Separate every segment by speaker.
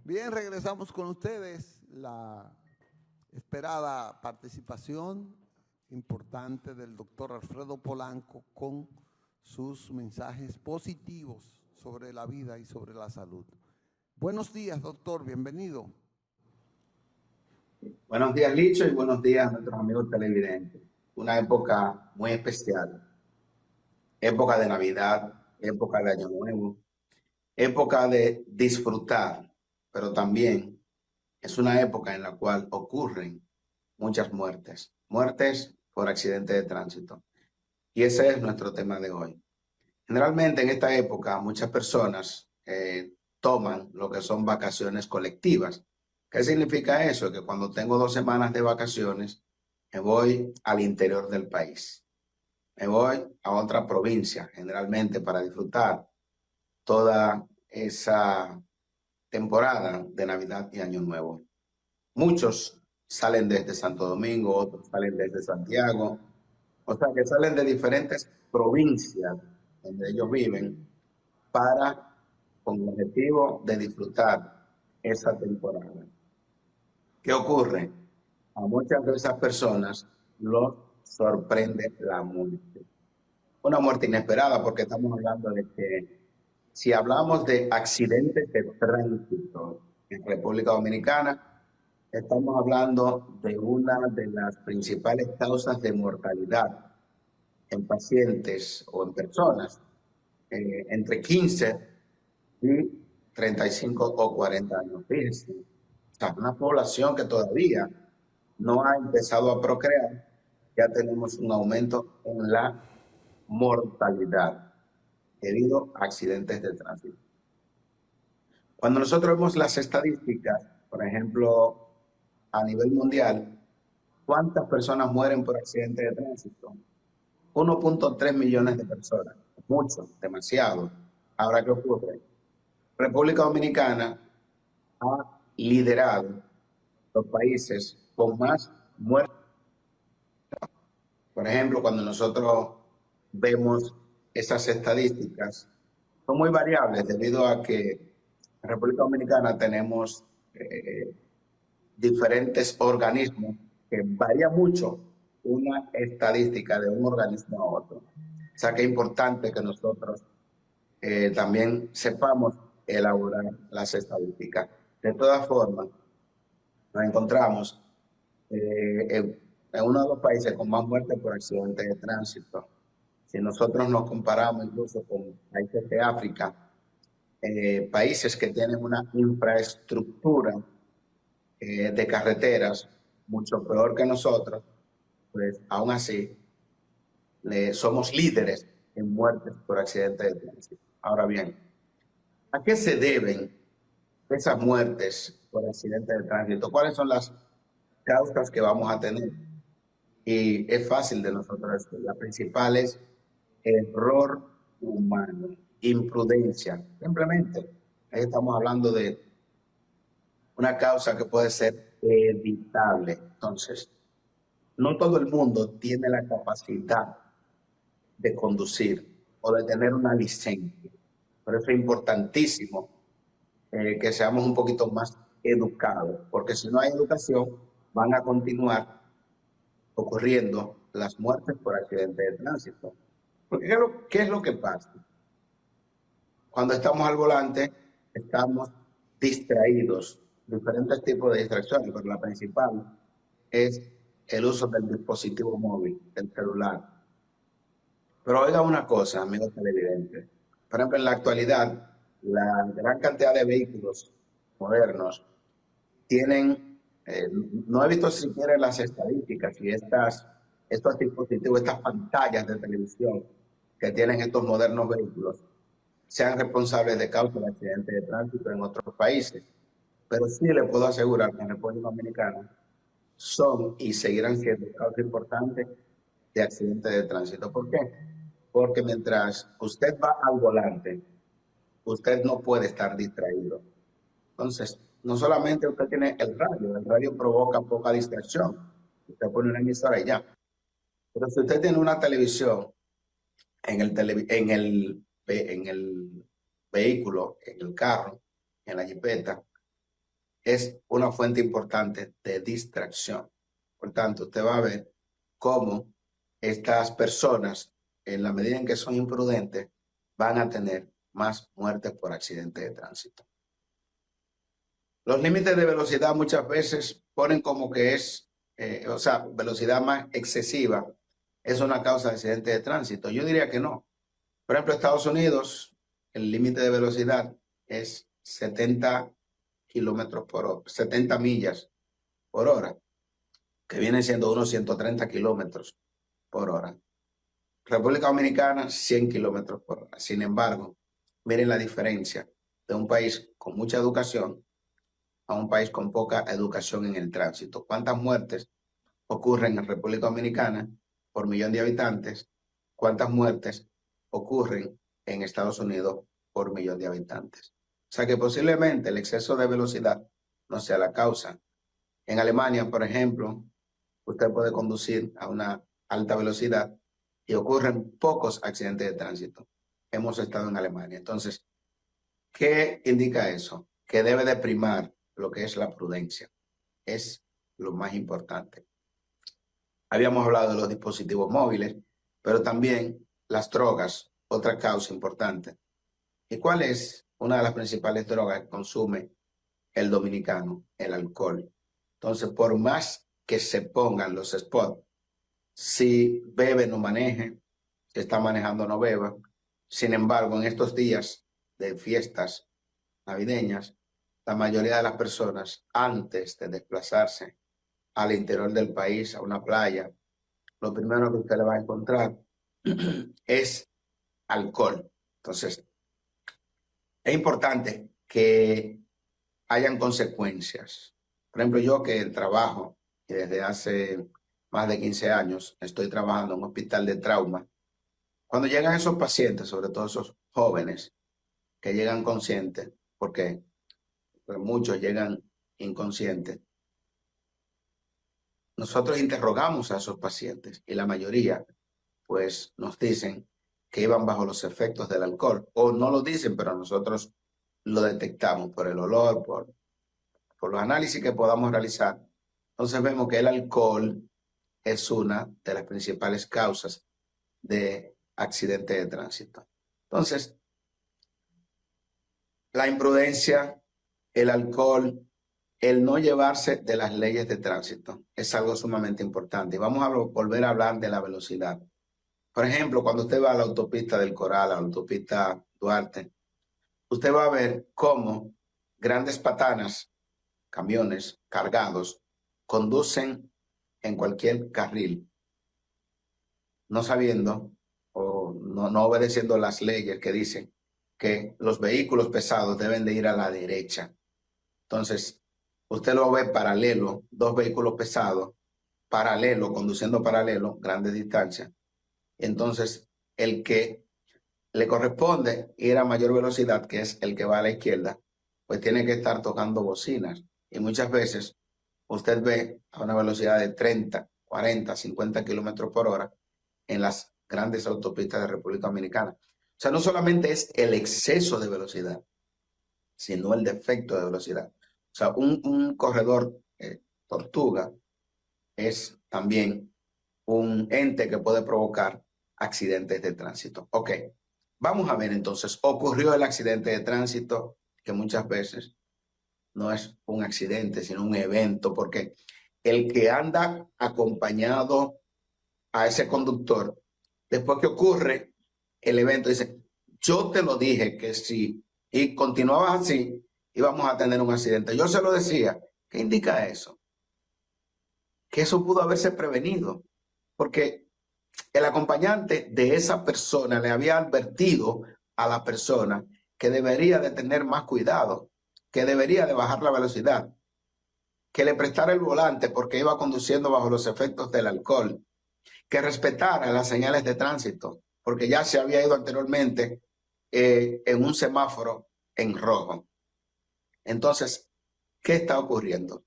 Speaker 1: Bien, regresamos con ustedes. La esperada participación importante del doctor Alfredo Polanco con sus mensajes positivos sobre la vida y sobre la salud. Buenos días, doctor, bienvenido.
Speaker 2: Buenos días, Licho, y buenos días a nuestros amigos televidentes. Una época muy especial, época de Navidad, época de Año Nuevo, época de disfrutar, pero también es una época en la cual ocurren muchas muertes, muertes por accidente de tránsito. Y ese es nuestro tema de hoy. Generalmente en esta época muchas personas toman lo que son vacaciones colectivas. ¿Qué significa eso? Que cuando tengo 2 semanas de vacaciones, me voy al interior del país. Me voy a otra provincia, generalmente para disfrutar toda esa temporada de Navidad y Año Nuevo. Muchos salen desde Santo Domingo, otros salen desde Santiago, o sea que salen de diferentes provincias donde ellos viven con el objetivo de disfrutar esa temporada. ¿Qué ocurre? A muchas de esas personas los sorprende la muerte. Una muerte inesperada, porque estamos hablando de que si hablamos de accidentes de tránsito en República Dominicana, estamos hablando de una de las principales causas de mortalidad en pacientes o en personas entre 15 y 35 o 40 años. Fíjense, o sea, una población que todavía no ha empezado a procrear, ya tenemos un aumento en la mortalidad debido a accidentes de tránsito. Cuando nosotros vemos las estadísticas, por ejemplo, a nivel mundial, ¿cuántas personas mueren por accidentes de tránsito? 1.3 millones de personas. Mucho, demasiado. Ahora, ¿qué ocurre? República Dominicana ha liderado los países con más muertes. Por ejemplo, cuando nosotros vemos esas estadísticas, son muy variables debido a que en República Dominicana tenemos diferentes organismos que varía mucho una estadística de un organismo a otro. O sea que es importante que nosotros también sepamos elaborar las estadísticas. De todas formas, nos encontramos en uno de los países con más muertes por accidentes de tránsito. Si nosotros nos comparamos incluso con países de África, países que tienen una infraestructura de carreteras mucho peor que nosotros, pues aún así somos líderes en muertes por accidentes de tránsito. Ahora bien, ¿a qué se deben esas muertes por accidentes de tránsito? ¿Cuáles son las causas que vamos a tener? Y es fácil de nosotros decir. La principal es error humano, imprudencia. Simplemente, ahí estamos hablando de una causa que puede ser evitable. Entonces, no todo el mundo tiene la capacidad de conducir o de tener una licencia. Por eso es importantísimo que seamos un poquito más educados, porque si no hay educación, van a continuar ocurriendo las muertes por accidentes de tránsito. Porque ¿qué es lo que pasa? Cuando estamos al volante, estamos distraídos, diferentes tipos de distracciones, pero la principal es el uso del dispositivo móvil, del celular. Pero oiga una cosa, amigos televidentes. Por ejemplo, en la actualidad, la gran cantidad de vehículos modernos tienen, no he visto siquiera las estadísticas y estos dispositivos, estas pantallas de televisión que tienen estos modernos vehículos, sean responsables de causas de accidentes de tránsito en otros países. Pero sí le puedo asegurar que en República Dominicana son y seguirán siendo causas importantes de accidentes de tránsito. ¿Por qué? Porque mientras usted va al volante, usted no puede estar distraído. Entonces, no solamente usted tiene el radio provoca poca distracción. Usted pone una emisora y ya. Pero si usted tiene una televisión en el vehículo, en el carro, en la jipeta, es una fuente importante de distracción. Por tanto, usted va a ver cómo estas personas, en la medida en que son imprudentes, van a tener más muertes por accidente de tránsito. Los límites de velocidad muchas veces ponen como que es, velocidad más excesiva es una causa de accidente de tránsito. Yo diría que no. Por ejemplo, Estados Unidos, el límite de velocidad es 70 kilómetros por hora, 70 millas por hora, que viene siendo unos 130 kilómetros por hora. República Dominicana, 100 kilómetros por hora. Sin embargo, miren la diferencia de un país con mucha educación a un país con poca educación en el tránsito. ¿Cuántas muertes ocurren en República Dominicana por millón de habitantes? ¿Cuántas muertes ocurren en Estados Unidos por millón de habitantes? O sea que posiblemente el exceso de velocidad no sea la causa. En Alemania, por ejemplo, usted puede conducir a una alta velocidad y ocurren pocos accidentes de tránsito. Hemos estado en Alemania. Entonces, ¿qué indica eso? Que debe de primar lo que es la prudencia. Es lo más importante. Habíamos hablado de los dispositivos móviles, pero también las drogas, otra causa importante. ¿Y cuál es una de las principales drogas que consume el dominicano? El alcohol. Entonces, por más que se pongan los spots, si bebe no maneje, si está manejando no beba. Sin embargo, en estos días de fiestas navideñas, la mayoría de las personas, antes de desplazarse al interior del país, a una playa, lo primero que usted le va a encontrar es alcohol. Entonces, es importante que hayan consecuencias. Por ejemplo, yo que trabajo y desde hace más de 15 años estoy trabajando en un hospital de trauma. Cuando llegan esos pacientes, sobre todo esos jóvenes que llegan conscientes, porque muchos llegan inconscientes, nosotros interrogamos a esos pacientes y la mayoría pues nos dicen que iban bajo los efectos del alcohol, o no lo dicen, pero nosotros lo detectamos por el olor, por los análisis que podamos realizar. Entonces vemos que el alcohol es una de las principales causas de accidente de tránsito. Entonces, la imprudencia, el alcohol, el no llevarse de las leyes de tránsito es algo sumamente importante. Y vamos a volver a hablar de la velocidad. Por ejemplo, cuando usted va a la autopista del Coral, a la autopista Duarte, usted va a ver cómo grandes patanas, camiones cargados, conducen en cualquier carril, no sabiendo o no obedeciendo las leyes que dicen que los vehículos pesados deben de ir a la derecha. Entonces, usted lo ve paralelo, dos vehículos pesados, paralelo, conduciendo paralelo, grandes distancias. Entonces, el que le corresponde ir a mayor velocidad, que es el que va a la izquierda, pues tiene que estar tocando bocinas. Y muchas veces usted ve a una velocidad de 30, 40, 50 kilómetros por hora en las grandes autopistas de República Dominicana. O sea, no solamente es el exceso de velocidad, sino el defecto de velocidad. O sea, un corredor tortuga es también un ente que puede provocar accidentes de tránsito. Ok, vamos a ver entonces, ocurrió el accidente de tránsito, que muchas veces no es un accidente, sino un evento, porque el que anda acompañado a ese conductor, después que ocurre el evento, dice, yo te lo dije que sí, y continuabas así, íbamos a tener un accidente. Yo se lo decía. ¿Qué indica eso? Que eso pudo haberse prevenido, porque el acompañante de esa persona le había advertido a la persona que debería de tener más cuidado, que debería de bajar la velocidad, que le prestara el volante porque iba conduciendo bajo los efectos del alcohol, que respetara las señales de tránsito, porque ya se había ido anteriormente en un semáforo en rojo. Entonces, ¿qué está ocurriendo?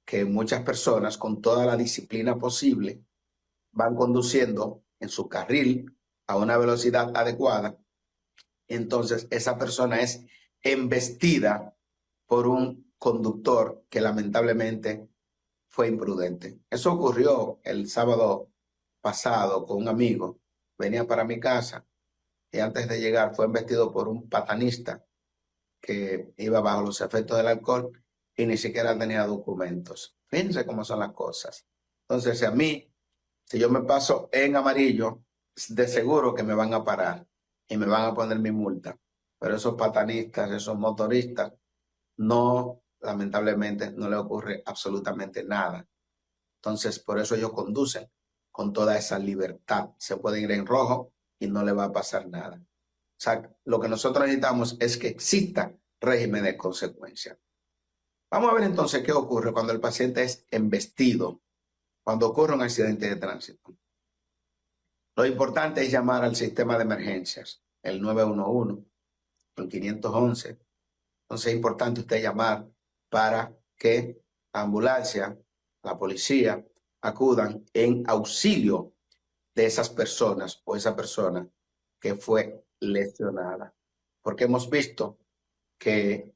Speaker 2: Que muchas personas con toda la disciplina posible van conduciendo en su carril a una velocidad adecuada. Entonces, esa persona es embestida por un conductor que lamentablemente fue imprudente. Eso ocurrió el sábado pasado con un amigo. Venía para mi casa y antes de llegar fue embestido por un patanista que iba bajo los efectos del alcohol y ni siquiera tenía documentos. Fíjense cómo son las cosas. Entonces, a mí, si yo me paso en amarillo, de seguro que me van a parar y me van a poner mi multa. Pero esos patanistas, esos motoristas, no, lamentablemente, no le ocurre absolutamente nada. Entonces, por eso ellos conducen con toda esa libertad. Se pueden ir en rojo y no le va a pasar nada. O sea, lo que nosotros necesitamos es que exista régimen de consecuencia. Vamos a ver entonces qué ocurre cuando el paciente es embestido, cuando ocurre un accidente de tránsito. Lo importante es llamar al sistema de emergencias, el 911, el 511. Entonces es importante usted llamar para que la ambulancia, la policía, acudan en auxilio de esas personas o esa persona que fue lesionada. Porque hemos visto que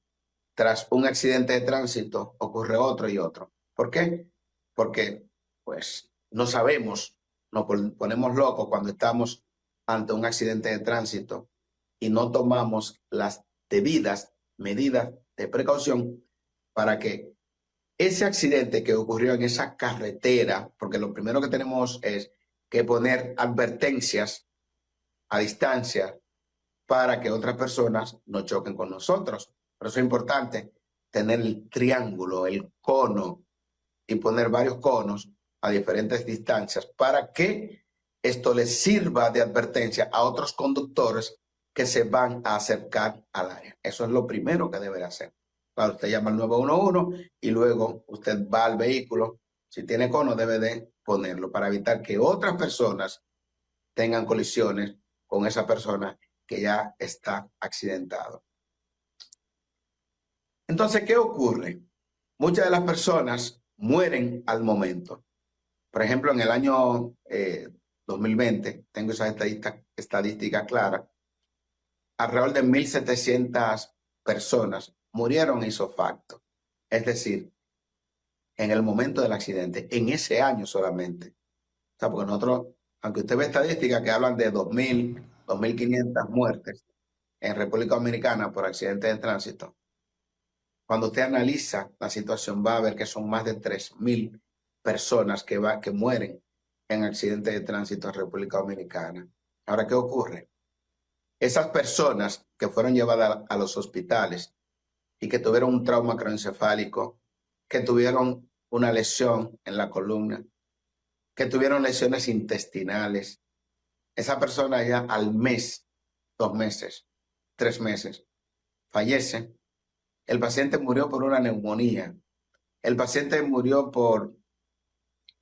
Speaker 2: tras un accidente de tránsito ocurre otro y otro. ¿Por qué? Porque pues no sabemos, nos ponemos locos cuando estamos ante un accidente de tránsito y no tomamos las debidas medidas de precaución para que ese accidente que ocurrió en esa carretera, porque lo primero que tenemos es que poner advertencias a distancia para que otras personas no choquen con nosotros. Por eso es importante tener el triángulo, el cono y poner varios conos a diferentes distancias para que esto les sirva de advertencia a otros conductores que se van a acercar al área. Eso es lo primero que debe hacer. Claro, usted llama al 911 y luego usted va al vehículo. Si tiene cono, debe de ponerlo para evitar que otras personas tengan colisiones con esa persona que ya está accidentado. Entonces, ¿qué ocurre? Muchas de las personas mueren al momento. Por ejemplo, en el año 2020, tengo esa estadística clara, alrededor de 1.700 personas murieron ipso facto. Es decir, en el momento del accidente, en ese año solamente. O sea, porque nosotros, aunque usted ve estadísticas que hablan de 2.000, 2.500 muertes en República Dominicana por accidentes de tránsito, cuando usted analiza la situación va a ver que son más de 3.000 personas que mueren en accidentes de tránsito en República Dominicana. Ahora, ¿qué ocurre? Esas personas que fueron llevadas a los hospitales y que tuvieron un trauma craneoencefálico, que tuvieron una lesión en la columna, que tuvieron lesiones intestinales, esa persona ya al mes, 2 meses, 3 meses, fallece. El paciente murió por una neumonía. El paciente murió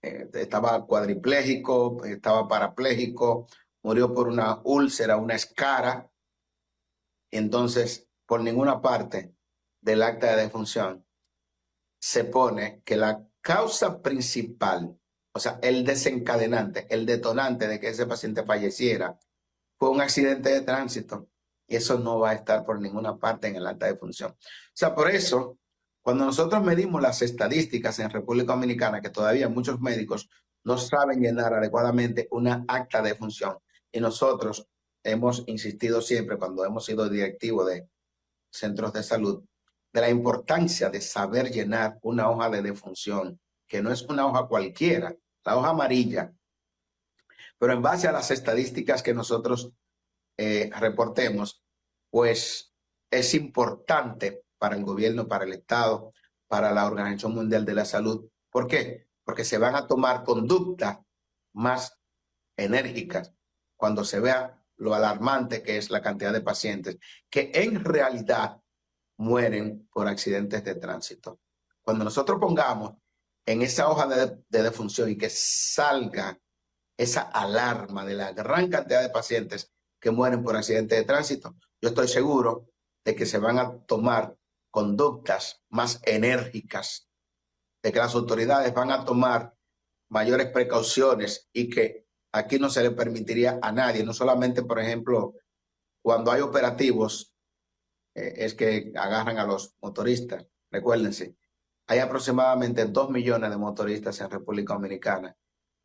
Speaker 2: estaba cuadripléjico, estaba parapléjico, murió por una úlcera, una escara. Entonces, por ninguna parte del acta de defunción se pone que la causa principal, o sea, el desencadenante, el detonante de que ese paciente falleciera, fue un accidente de tránsito. Y eso no va a estar por ninguna parte en el acta de defunción. O sea, por eso, cuando nosotros medimos las estadísticas en República Dominicana, que todavía muchos médicos no saben llenar adecuadamente una acta de defunción, y nosotros hemos insistido siempre cuando hemos sido directivos de centros de salud, de la importancia de saber llenar una hoja de defunción, que no es una hoja cualquiera, la hoja amarilla, pero en base a las estadísticas que nosotros reportemos, pues es importante para el gobierno, para el Estado, para la Organización Mundial de la Salud. ¿Por qué? Porque se van a tomar conductas más enérgicas cuando se vea lo alarmante que es la cantidad de pacientes que en realidad mueren por accidentes de tránsito. Cuando nosotros pongamos en esa hoja de defunción y que salga esa alarma de la gran cantidad de pacientes que mueren por accidentes de tránsito, yo estoy seguro de que se van a tomar conductas más enérgicas, de que las autoridades van a tomar mayores precauciones y que aquí no se le permitiría a nadie, no solamente, por ejemplo, cuando hay operativos, es que agarran a los motoristas, recuérdense, hay aproximadamente 2 millones de motoristas en República Dominicana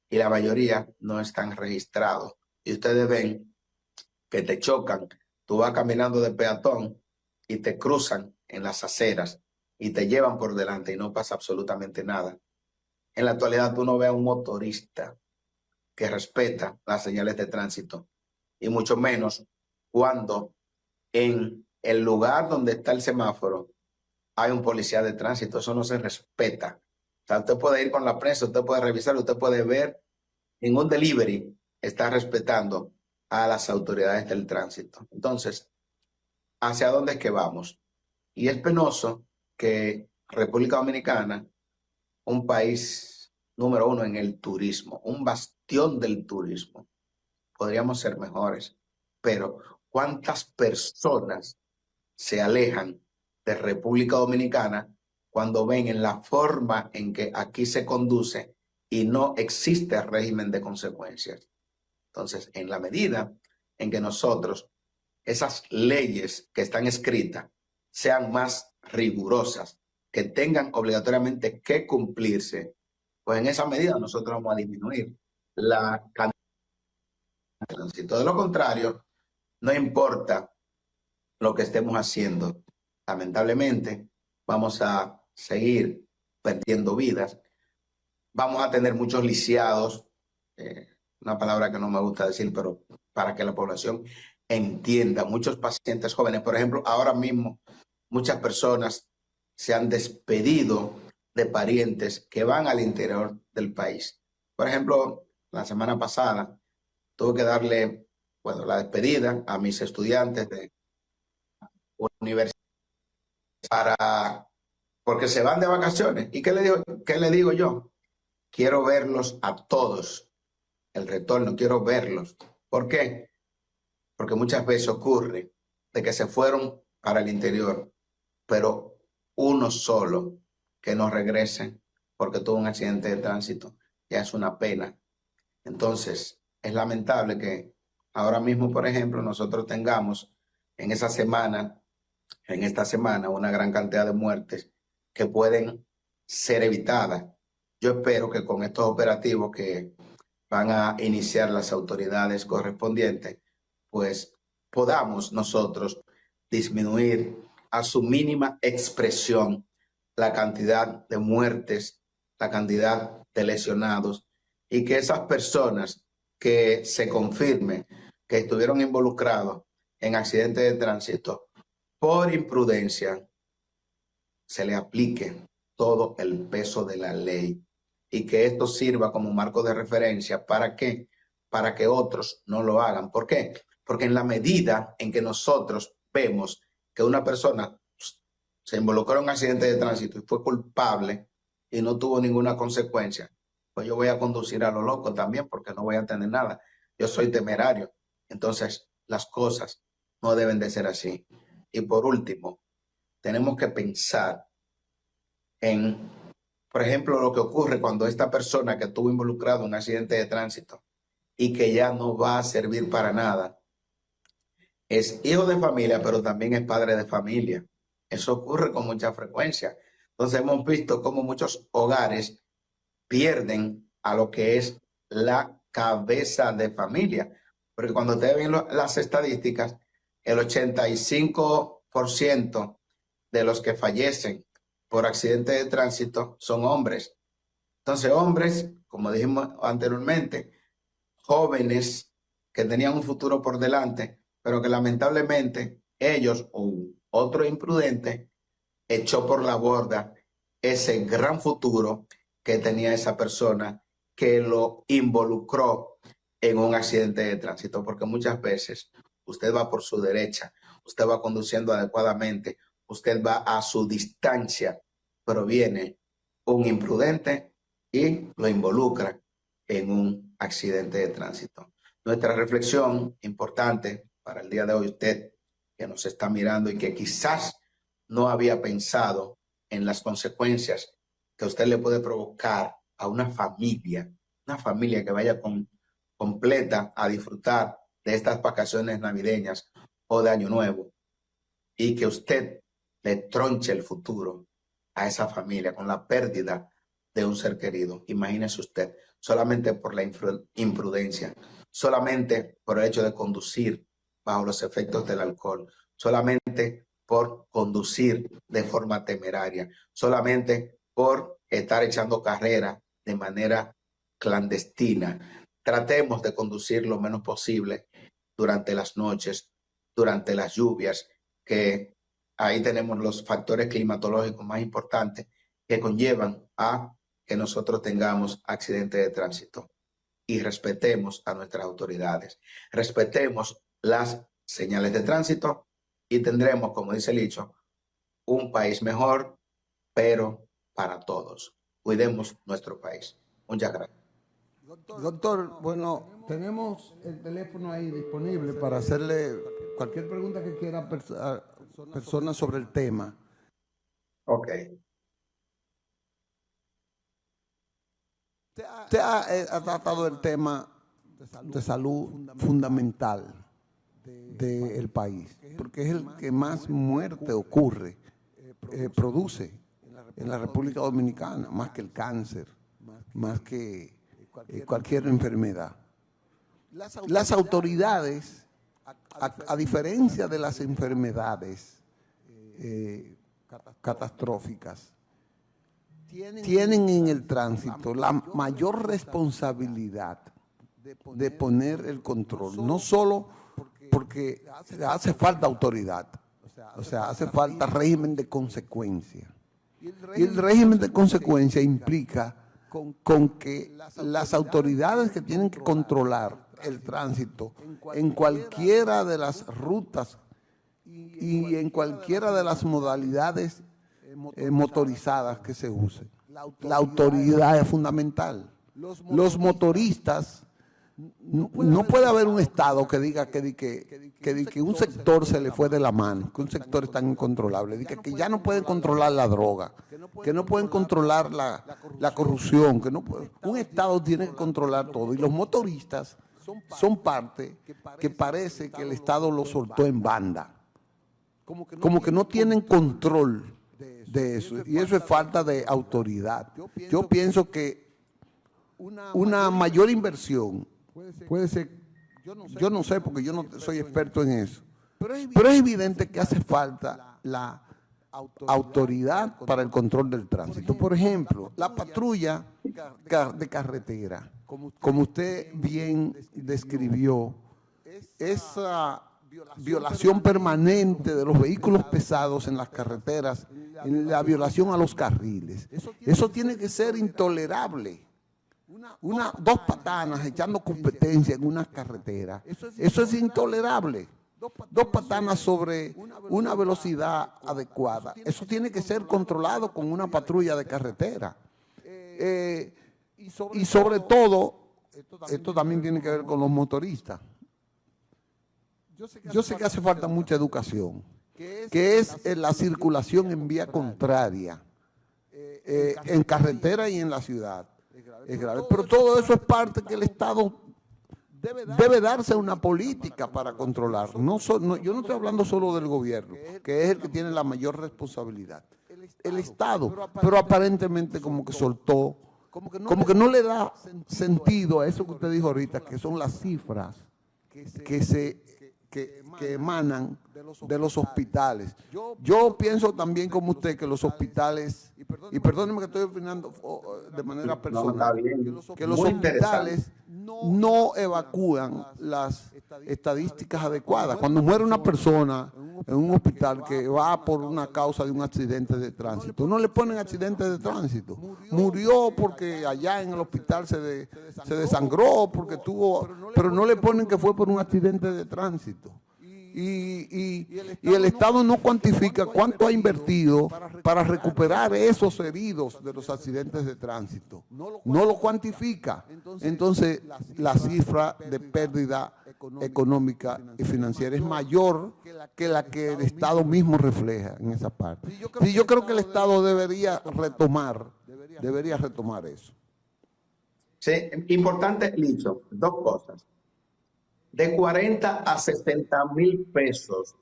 Speaker 2: y la mayoría no están registrados. Y ustedes ven que te chocan, tú vas caminando de peatón y te cruzan en las aceras y te llevan por delante y no pasa absolutamente nada. En la actualidad tú no ves a un motorista que respeta las señales de tránsito y mucho menos cuando en el lugar donde está el semáforo hay un policía de tránsito. Eso no se respeta. O sea, usted puede ir con la prensa, usted puede revisar, usted puede ver en un delivery está respetando a las autoridades del tránsito. Entonces, ¿hacia dónde es que vamos? Y es penoso que República Dominicana, un país número uno en el turismo, un bastión del turismo, podríamos ser mejores, pero ¿cuántas personas se alejan de República Dominicana cuando ven en la forma en que aquí se conduce y no existe régimen de consecuencias? Entonces, en la medida en que nosotros, esas leyes que están escritas, sean más rigurosas, que tengan obligatoriamente que cumplirse, pues en esa medida nosotros vamos a disminuir la cantidad de tránsito. De lo contrario, no importa lo que estemos haciendo, lamentablemente vamos a seguir perdiendo vidas, vamos a tener muchos lisiados, una palabra que no me gusta decir, pero para que la población entienda, muchos pacientes jóvenes, por ejemplo, ahora mismo muchas personas se han despedido de parientes que van al interior del país. Por ejemplo, la semana pasada tuve que darle, bueno, la despedida a mis estudiantes de universidad porque se van de vacaciones. ¿Y qué le digo yo? Quiero verlos a todos, el retorno, quiero verlos. ¿Por qué? Porque muchas veces ocurre de que se fueron para el interior, pero uno solo que no regrese porque tuvo un accidente de tránsito, ya es una pena. Entonces, es lamentable que ahora mismo, por ejemplo, nosotros tengamos en esta semana, una gran cantidad de muertes que pueden ser evitadas. Yo espero que con estos operativos que van a iniciar las autoridades correspondientes, pues podamos nosotros disminuir a su mínima expresión la cantidad de muertes, la cantidad de lesionados y que esas personas que se confirme que estuvieron involucrados en accidentes de tránsito por imprudencia se le aplique todo el peso de la ley y que esto sirva como marco de referencia. ¿Para qué? Para que otros no lo hagan. ¿Por qué? Porque en la medida en que nosotros vemos que una persona se involucró en un accidente de tránsito y fue culpable y no tuvo ninguna consecuencia, pues yo voy a conducir a lo loco también porque no voy a tener nada. Yo soy temerario. Entonces, las cosas no deben de ser así. Y por último, tenemos que pensar en, por ejemplo, lo que ocurre cuando esta persona que estuvo involucrada en un accidente de tránsito y que ya no va a servir para nada, es hijo de familia, pero también es padre de familia. Eso ocurre con mucha frecuencia. Entonces hemos visto cómo muchos hogares pierden a lo que es la cabeza de familia. Porque cuando ustedes ven las estadísticas, el 85% de los que fallecen por accidente de tránsito son hombres. Entonces, hombres, como dijimos anteriormente, jóvenes que tenían un futuro por delante, pero que lamentablemente ellos o otro imprudente echó por la borda ese gran futuro que tenía esa persona que lo involucró en un accidente de tránsito, porque muchas veces usted va por su derecha, usted va conduciendo adecuadamente, usted va a su distancia, pero viene un imprudente y lo involucra en un accidente de tránsito. Nuestra reflexión importante para el día de hoy, usted que nos está mirando y que quizás no había pensado en las consecuencias que usted le puede provocar a una familia que vaya completa a disfrutar de estas vacaciones navideñas o de Año Nuevo y que usted le tronche el futuro a esa familia con la pérdida de un ser querido. Imagínese usted, solamente por la imprudencia, solamente por el hecho de conducir bajo los efectos del alcohol, solamente por conducir de forma temeraria, solamente por estar echando carrera de manera clandestina. Tratemos de conducir lo menos posible durante las noches, durante las lluvias, que ahí tenemos los factores climatológicos más importantes que conllevan a que nosotros tengamos accidentes de tránsito. Y respetemos a nuestras autoridades, respetemos las señales de tránsito y tendremos, como dice el dicho, un país mejor, pero para todos. Cuidemos nuestro país. Muchas gracias.
Speaker 1: Doctor, bueno, tenemos el teléfono ahí disponible para hacerle cualquier pregunta que quiera a personas sobre el tema.
Speaker 2: Ok.
Speaker 1: Usted ha tratado el tema de salud fundamental del país, porque es el que más muerte produce en la República Dominicana, más que el cáncer, más que cualquier enfermedad. Las autoridades, a diferencia de las enfermedades catastróficas, tienen en el tránsito la mayor responsabilidad de poner el control, no solo porque hace falta autoridad, o sea, hace falta régimen de consecuencia. Y el régimen de consecuencia implica con que las autoridades que tienen que controlar el tránsito en cualquiera de las rutas y en cualquiera de las modalidades motorizadas que se usen. La autoridad es fundamental. Los motoristas, no puede haber un Estado que diga que un sector se le fue de la mano, que un sector es tan incontrolable, que ya no pueden controlar la droga, que no pueden controlar la corrupción, un Estado tiene que controlar todo. Y los motoristas son parte que parece que el Estado los soltó en banda, como que no tienen control de eso, y eso es falta de autoridad. Yo pienso que una mayor inversión puede ser, yo no sé porque yo no soy experto en eso, pero es evidente que hace falta la autoridad para el control del tránsito. Por ejemplo, la patrulla de carretera, como usted bien describió, esa violación permanente de los vehículos pesados en las carreteras, en la violación a los carriles. Eso tiene que ser intolerable. Dos patanas echando competencia en una carretera, eso es intolerable. Dos patanas sobre una velocidad adecuada, eso tiene que ser controlado con una patrulla de carretera. Y sobre todo, esto también tiene que ver con los motoristas. Yo sé que hace falta mucha educación, que es la circulación en vía contraria, en carretera y en la ciudad. Es grave, pero todo eso es parte que el Estado debe darse una política para controlar. Yo no estoy hablando solo del gobierno, que es el que tiene la mayor responsabilidad. El Estado, pero aparentemente como que soltó, como que no le da sentido a eso que usted dijo ahorita, que son las cifras que emanan de los hospitales. Yo pienso también como usted que los hospitales, y perdóneme que estoy opinando de manera personal, que los hospitales no evacúan las estadísticas adecuadas. Cuando muere una persona en un hospital que va por una causa de un accidente de tránsito, no le ponen accidente de tránsito. Murió porque allá en el hospital se desangró, porque pero no le ponen que fue por un accidente de tránsito. Y el Estado no cuantifica cuánto ha invertido para recuperar esos heridos de los accidentes de tránsito. No lo cuantifica. Entonces, la cifra de pérdida económica y financiera es mayor que la que el Estado mismo refleja en esa parte. Y yo creo que el Estado debería retomar eso.
Speaker 2: Sí, importante, Licho, dos cosas. De 40 a 60,000 pesos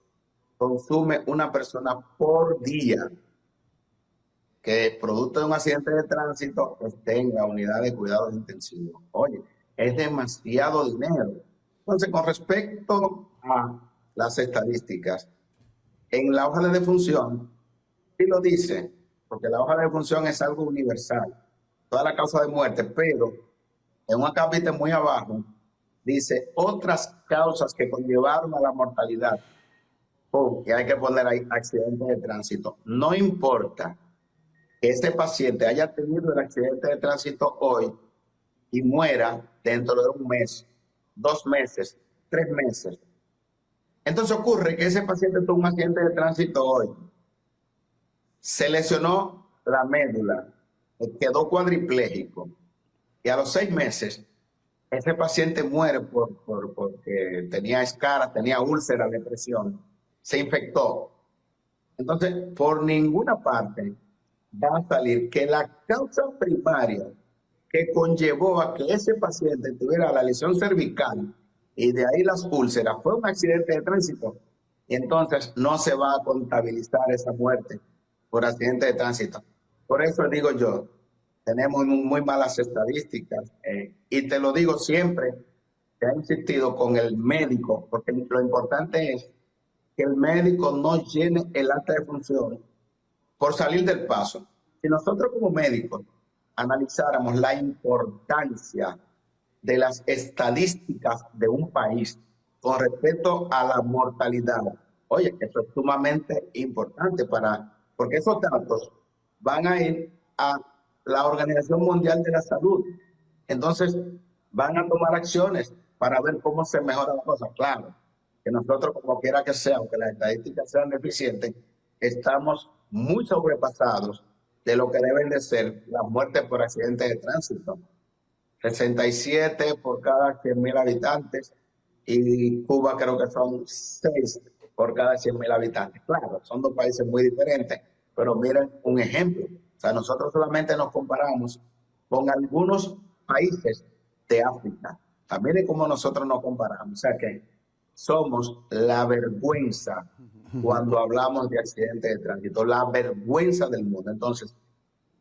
Speaker 2: consume una persona por día que producto de un accidente de tránsito esté en la unidad de cuidados intensivos. Oye, es demasiado dinero. Entonces, con respecto a las estadísticas, en la hoja de defunción, sí lo dice, porque la hoja de defunción es algo universal, toda la causa de muerte, pero en un capítulo muy abajo dice otras causas que conllevaron a la mortalidad. Que hay que poner ahí accidentes de tránsito. No importa que este paciente haya tenido el accidente de tránsito hoy y muera dentro de un mes, 2 meses, 3 meses. Entonces ocurre que ese paciente tuvo un accidente de tránsito hoy, se lesionó la médula, quedó cuadripléjico y a los 6 meses ese paciente muere porque tenía escaras, tenía úlcera, depresión, se infectó. Entonces, por ninguna parte va a salir que la causa primaria que conllevó a que ese paciente tuviera la lesión cervical y de ahí las úlceras fue un accidente de tránsito. Y entonces no se va a contabilizar esa muerte por accidente de tránsito. Por eso digo yo, tenemos muy malas estadísticas y te lo digo siempre, se ha insistido con el médico, porque lo importante es que el médico no llene el acta de función por salir del paso. Si nosotros como médicos analizáramos la importancia de las estadísticas de un país con respecto a la mortalidad, oye, eso es sumamente importante porque esos datos van a ir a la Organización Mundial de la Salud. Entonces, van a tomar acciones para ver cómo se mejora la cosa. Claro, que nosotros, como quiera que sea, aunque las estadísticas sean deficientes, estamos muy sobrepasados de lo que deben de ser las muertes por accidentes de tránsito. 67 por cada 100.000 habitantes y Cuba creo que son 6 por cada 100.000 habitantes. Claro, son 2 países muy diferentes, pero miren un ejemplo. O sea, nosotros solamente nos comparamos con algunos países de África. Miren cómo nosotros nos comparamos. O sea que somos la vergüenza cuando hablamos de accidentes de tránsito, la vergüenza del mundo. Entonces,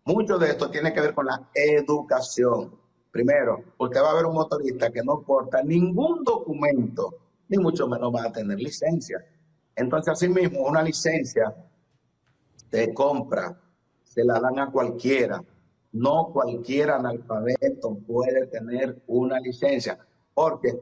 Speaker 2: mucho de esto tiene que ver con la educación. Primero, usted va a ver un motorista que no porta ningún documento, ni mucho menos va a tener licencia. Entonces, asimismo, una licencia de compra se la dan a cualquiera. No cualquier analfabeto puede tener una licencia, porque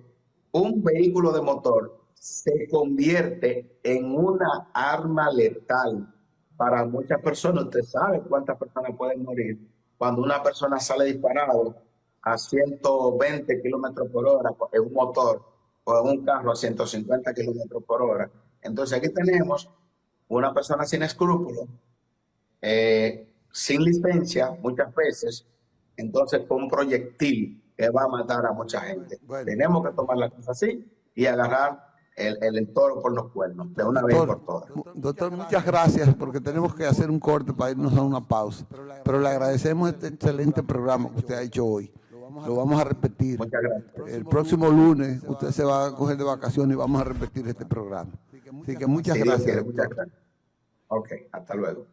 Speaker 2: un vehículo de motor se convierte en una arma letal para muchas personas. Usted sabe cuántas personas pueden morir cuando una persona sale disparado a 120 kilómetros por hora en un motor o en un carro a 150 kilómetros por hora. Entonces aquí tenemos una persona sin escrúpulos, sin licencia muchas veces, entonces con un proyectil que va a matar a mucha gente. Bueno, tenemos que tomar las cosas así y agarrar el toro por los cuernos, de una vez por todas.
Speaker 1: Doctor, muchas gracias, porque tenemos que hacer un corte para irnos a una pausa. Pero le agradecemos este excelente programa que usted ha hecho hoy. Lo vamos a repetir.
Speaker 2: Muchas gracias.
Speaker 1: El próximo lunes usted se va a coger de vacaciones y vamos a repetir este programa. Así que muchas gracias.
Speaker 2: Muchas gracias. Ok, hasta luego.